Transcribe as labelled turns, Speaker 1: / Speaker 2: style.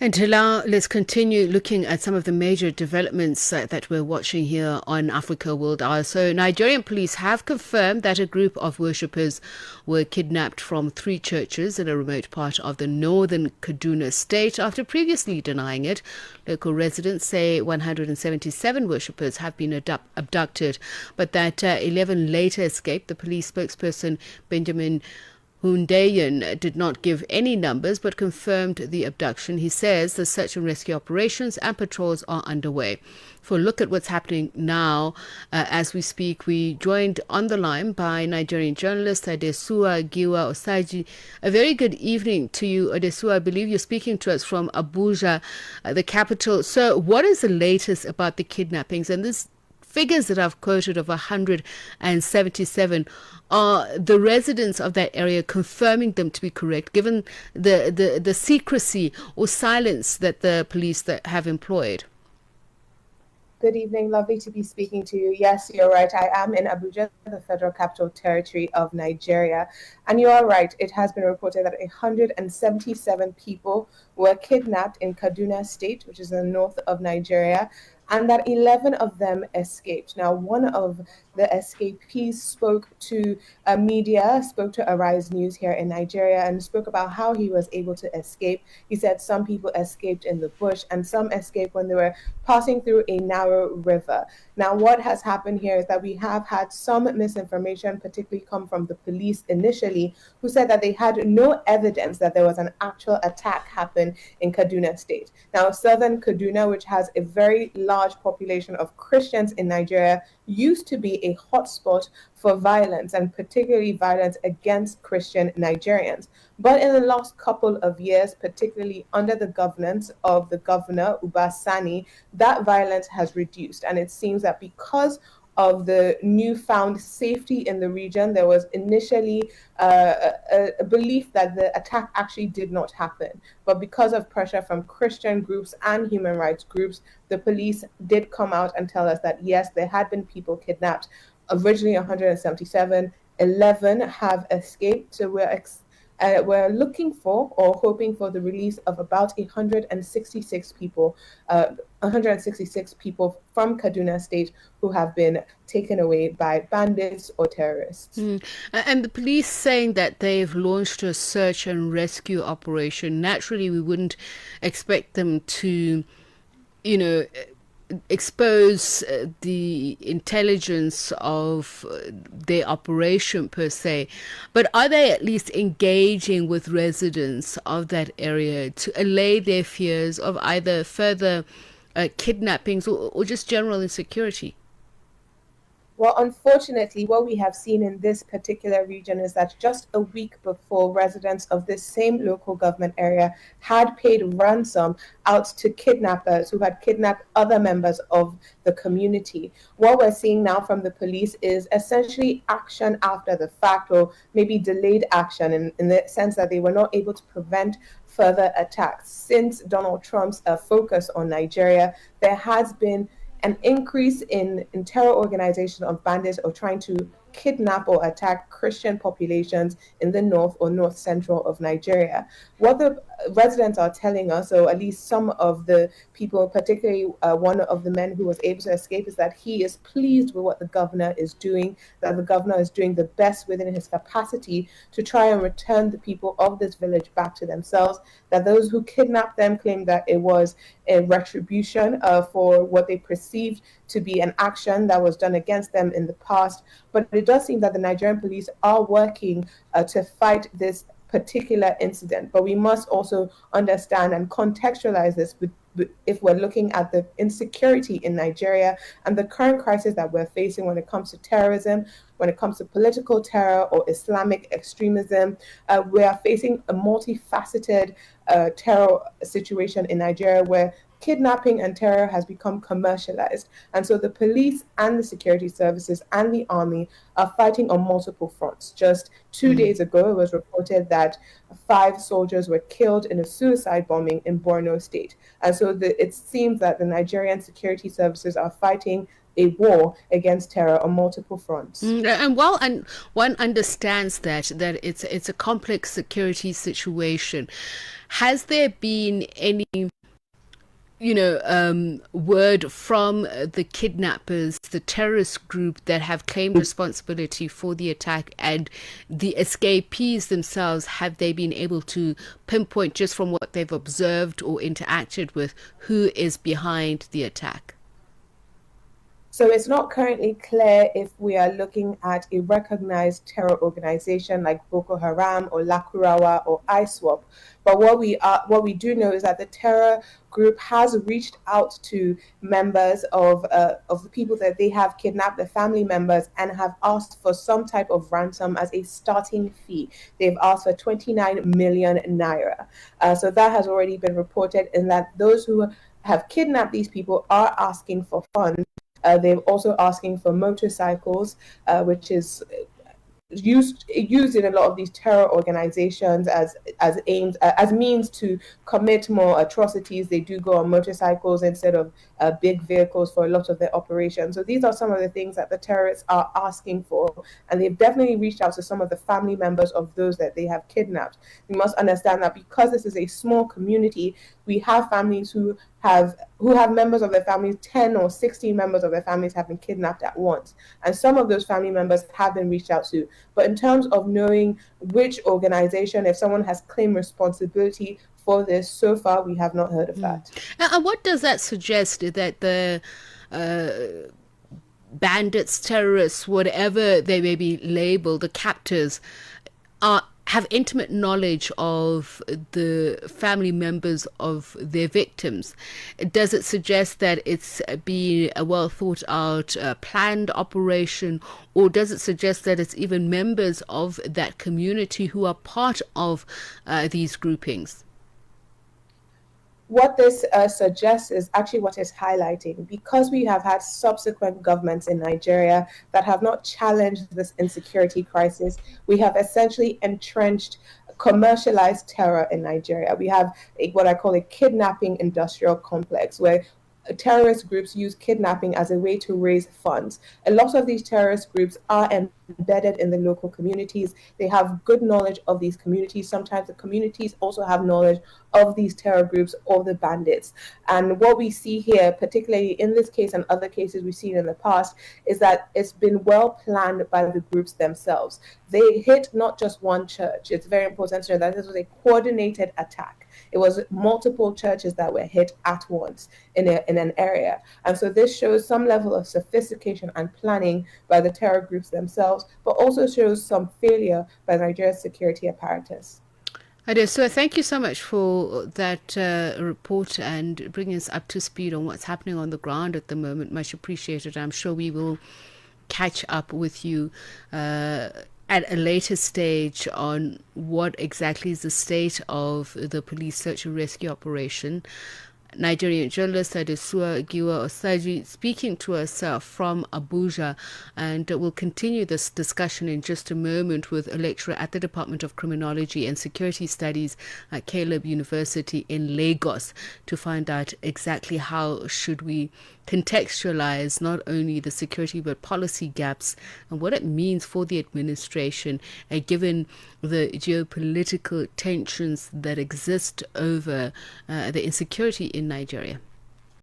Speaker 1: And Tila, let's continue looking at some of the major developments that we're watching here on Africa World Hour. So, Nigerian police have confirmed that a group of worshippers were kidnapped from three churches in a remote part of the northern Kaduna State after previously denying it. Local residents say 177 worshippers have been abducted, but that 11 later escaped. The police spokesperson, Benjamin Hundayan, did not give any numbers but confirmed the abduction. He says the search and rescue operations and patrols are underway. For a look at what's happening now, as we speak, we joined on the line by Nigerian journalist Adesua Giwa Osaji. A very good evening to you, Adesua. I believe you're speaking to us from Abuja, the capital. So what is the latest about the kidnappings? And this figures that I've quoted of 177, are the residents of that area confirming them to be correct, given the secrecy or silence that the police that have employed?
Speaker 2: Good evening. Lovely to be speaking to you. Yes, you're right. I am in Abuja, the Federal Capital Territory of Nigeria. And you are right. It has been reported that 177 people were kidnapped in Kaduna State, which is in the north of Nigeria, and that 11 of them escaped. Now, one of the escapees spoke to media, spoke to Arise News here in Nigeria, and spoke about how he was able to escape. He said some people escaped in the bush and some escaped when they were passing through a narrow river. Now, what has happened here is that we have had some misinformation, particularly come from the police initially, who said that they had no evidence that there was an actual attack happen in Kaduna State. Now, southern Kaduna, which has a very large population of Christians in Nigeria, used to be a hotspot for violence, and particularly violence against Christian Nigerians. But in the last couple of years, particularly under the governance of the governor, Uba Sani, that violence has reduced. And it seems that because of the newfound safety in the region, there was initially a belief that the attack actually did not happen. But because of pressure from Christian groups and human rights groups, the police did come out and tell us that, yes, there had been people kidnapped. Originally 177, 11 have escaped. So we're looking for or hoping for the release of about 166 people, 166 people from Kaduna State who have been taken away by bandits or terrorists.
Speaker 1: And the police saying that they've launched a search and rescue operation. Naturally, we wouldn't expect them to, expose the intelligence of their operation per se, but are they at least engaging with residents of that area to allay their fears of either further kidnappings or just general insecurity?
Speaker 2: Well, unfortunately, what we have seen in this particular region is that just a week before, residents of this same local government area had paid ransom out to kidnappers who had kidnapped other members of the community. What we're seeing now from the police is essentially action after the fact, or maybe delayed action, in the sense that they were not able to prevent further attacks. Since Donald Trump's focus on Nigeria, there has been an increase in terror organization of bandits or trying to kidnap or attack Christian populations in the north or north central of Nigeria. What the residents are telling us, or at least some of the people, particularly one of the men who was able to escape, is that he is pleased with what the governor is doing, that the governor is doing the best within his capacity to try and return the people of this village back to themselves, that those who kidnapped them claim that it was a retribution for what they perceived to be an action that was done against them in the past. But it does seem that the Nigerian police are working to fight this particular incident. But we must also understand and contextualize this if we're looking at the insecurity in Nigeria and the current crisis that we're facing when it comes to terrorism, when it comes to political terror or Islamic extremism. We are facing a multifaceted terror situation in Nigeria where kidnapping and terror has become commercialized. And so the police and the security services and the army are fighting on multiple fronts. Just 2 days ago, it was reported that 5 soldiers were killed in a suicide bombing in Borno State. And so it seems that the Nigerian security services are fighting a war against terror on multiple fronts.
Speaker 1: And one understands that it's a complex security situation. Has there been any word from the kidnappers, the terrorist group that have claimed responsibility for the attack, and the escapees themselves? Have they been able to pinpoint, just from what they've observed or interacted with, who is behind the attack?
Speaker 2: So it's not currently clear if we are looking at a recognized terror organization like Boko Haram or Lakurawa or ISWAP. But what we do know is that the terror group has reached out to members of the people that they have kidnapped, the family members, and have asked for some type of ransom as a starting fee. They've asked for 29 million naira. So that has already been reported, in that those who have kidnapped these people are asking for funds. They're also asking for motorcycles, which is used in a lot of these terror organizations as means to commit more atrocities. They do go on motorcycles instead of big vehicles for a lot of their operations. So these are some of the things that the terrorists are asking for, and they've definitely reached out to some of the family members of those that they have kidnapped. We must understand that because this is a small community, we have families who have members of their families, 10 or 16 members of their families have been kidnapped at once. And some of those family members have been reached out to. But in terms of knowing which organization, if someone has claimed responsibility for this, so far we have not heard of that.
Speaker 1: And what does that suggest? That the bandits, terrorists, whatever they may be labeled, the captors, have intimate knowledge of the family members of their victims? Does it suggest that it's been a well thought out, planned operation, or does it suggest that it's even members of that community who are part of these groupings?
Speaker 2: What this suggests is actually what it's highlighting. Because we have had subsequent governments in Nigeria that have not challenged this insecurity crisis, we have essentially entrenched commercialized terror in Nigeria. We have what I call a kidnapping industrial complex, where terrorist groups use kidnapping as a way to raise funds. A lot of these terrorist groups are embedded in the local communities. They have good knowledge of these communities. Sometimes the communities also have knowledge of these terror groups or the bandits. And what we see here, particularly in this case and other cases we've seen in the past, is that it's been well planned by the groups themselves. They hit not just one church. It's very important to know that this was a coordinated attack. It was multiple churches that were hit at once in an area. And so this shows some level of sophistication and planning by the terror groups themselves, but also shows some failure by Nigeria's security apparatus.
Speaker 1: So thank you so much for that report and bringing us up to speed on what's happening on the ground at the moment. Much appreciated. I'm sure we will catch up with you at a later stage on what exactly is the state of the police search and rescue operation. Nigerian journalist Adesua Giwa Osaji speaking to us from Abuja, and we'll continue this discussion in just a moment with a lecturer at the Department of Criminology and Security Studies at Caleb University in Lagos to find out exactly how should we contextualize not only the security but policy gaps and what it means for the administration given the geopolitical tensions that exist over the insecurity in Nigeria.